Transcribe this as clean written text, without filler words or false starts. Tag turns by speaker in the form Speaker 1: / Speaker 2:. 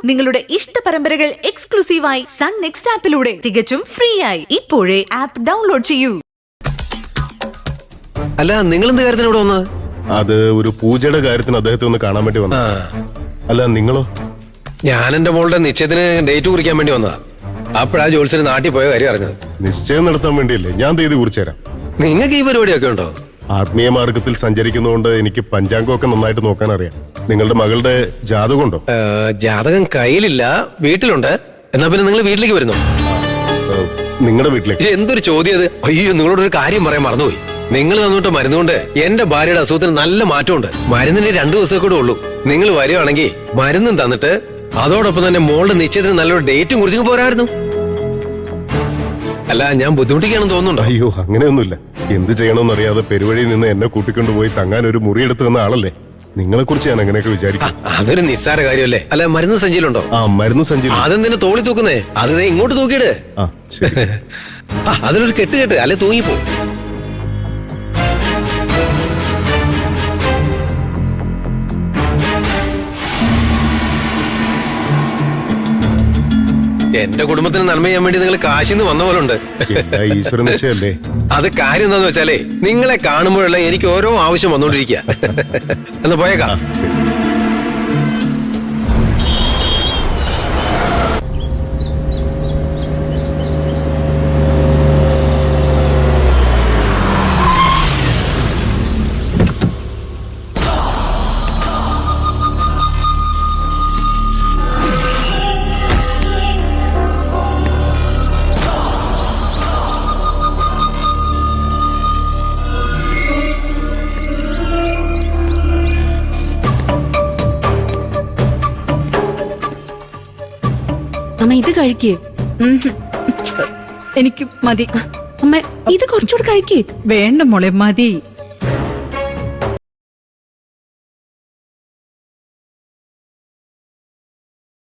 Speaker 1: നിങ്ങളുടെ ഇഷ്ട പരമ്പരകൾ എക്സ്ക്ലൂസീവായി സൺ നെക്സ്റ്റ് ആപ്പിലൂടെ തികച്ചും ഫ്രീ ആയി ഇപ്പോഴേ ആപ്പ് ഡൗൺലോഡ് ചെയ്യൂ.
Speaker 2: അല്ല, നിങ്ങൾ എന്ത് കാര്യത്തിന് ഇവിടെ വന്നത്?
Speaker 3: അത് ഒരു പൂജയുടെ കാര്യത്തിന് അദ്ദേഹത്തെ ഒന്ന് കാണാൻ വേണ്ടി വന്നു. അല്ല, നിങ്ങളോ?
Speaker 2: ഞാൻ എന്റെ മോളുടെ നിശ്ചയത്തിന് ഡേറ്റ് കുറിക്കാൻ വേണ്ടി വന്നതാ. അപ്പോഴാ ജോത്സ്യന് നാട്ടിൽ പോയ കാര്യം അറിഞ്ഞത്.
Speaker 3: നിശ്ചയം നടത്താൻ വേണ്ടിയല്ലേ? ഞാൻ തീയതി കുറിച്ചു തരാം.
Speaker 2: നിങ്ങൾക്ക് ഈ പരിപാടിയൊക്കെ ഉണ്ടോ?
Speaker 3: ആത്മീയ മാർഗത്തിൽ സഞ്ചരിക്കുന്നതുകൊണ്ട് എനിക്ക് പഞ്ചാംഗമൊക്കെ നന്നായിട്ട് നോക്കാൻ അറിയാം. നിങ്ങളുടെ മകളുടെ ജാതകം ഉണ്ടോ?
Speaker 2: ജാതകം കയ്യിലില്ല, വീട്ടിലുണ്ട്. എന്നാ പിന്നെ നിങ്ങൾ വീട്ടിലേക്ക് വരുന്നു?
Speaker 3: നിങ്ങളുടെ വീട്ടിലേക്ക്?
Speaker 2: എന്തൊരു ചോദ്യം അത്! അയ്യോ, നിങ്ങളോടൊരു കാര്യം പറയാൻ മറന്നുപോയി. നിങ്ങൾ തന്നിട്ട് മരുന്നുകൊണ്ട് എന്റെ ഭാര്യയുടെ അസുഖത്തിന് നല്ല മാറ്റമുണ്ട്. മരുന്നിന് 2 ദിവസം കൂടെ ഉള്ളൂ. നിങ്ങൾ വരുവാണെങ്കിൽ മരുന്നും തന്നിട്ട് അതോടൊപ്പം തന്നെ മോളുടെ നിശ്ചയത്തിന് നല്ലൊരു ഡേറ്റും കുറിച്ച് പോരായിരുന്നു. അല്ല, ഞാൻ ബുദ്ധിമുട്ടിക്കാണെന്ന് തോന്നുന്നുണ്ടോ?
Speaker 3: അയ്യോ, അങ്ങനെയൊന്നുമില്ല. എന്ത് ചെയ്യണമെന്ന് അറിയാതെ പെരുവഴിയിൽ നിന്ന് എന്നെ കൂട്ടിക്കൊണ്ടുപോയി തങ്ങാൻ ഒരു മുറി എടുത്തു വന്ന ആളല്ലേ. നിങ്ങളെ കുറിച്ച് ഞാൻ അങ്ങനെയൊക്കെ വിചാരിക്കും.
Speaker 2: അതൊരു നിസ്സാര കാര്യമല്ലേ. അല്ല, മരുന്ന് സഞ്ചിയിലുണ്ടോ?
Speaker 3: ആ, മരുന്ന് സഞ്ചി.
Speaker 2: അതെന്തിനാ തോളി തൂക്കുന്നേ? അത് ഇങ്ങോട്ട് തൂക്കിയിട്. അതിലൊരു കെട്ട് അല്ലെ തൂങ്ങിപ്പോ. എന്റെ കുടുംബത്തിന് നന്മ ചെയ്യാൻ വേണ്ടി നിങ്ങൾ കാശിന്ന് വന്ന പോലെ ഉണ്ട്.
Speaker 3: ഈശ്വരൻ നിശ്ചയല്ലേ.
Speaker 2: അത് കാര്യം എന്താന്ന് വെച്ചാലേ, നിങ്ങളെ കാണുമ്പോഴല്ല എനിക്ക് ഓരോ ആവശ്യം വന്നോണ്ടിരിക്കുക. എന്നാ പോയേക്കാം.
Speaker 4: അമ്മ ഇത് കഴിക്കേ.
Speaker 5: എനിക്ക് മതി.
Speaker 4: അമ്മ ഇത് കുറച്ചുകൂടെ കഴിക്കേ.
Speaker 5: വേണ്ട മോളെ, മതി.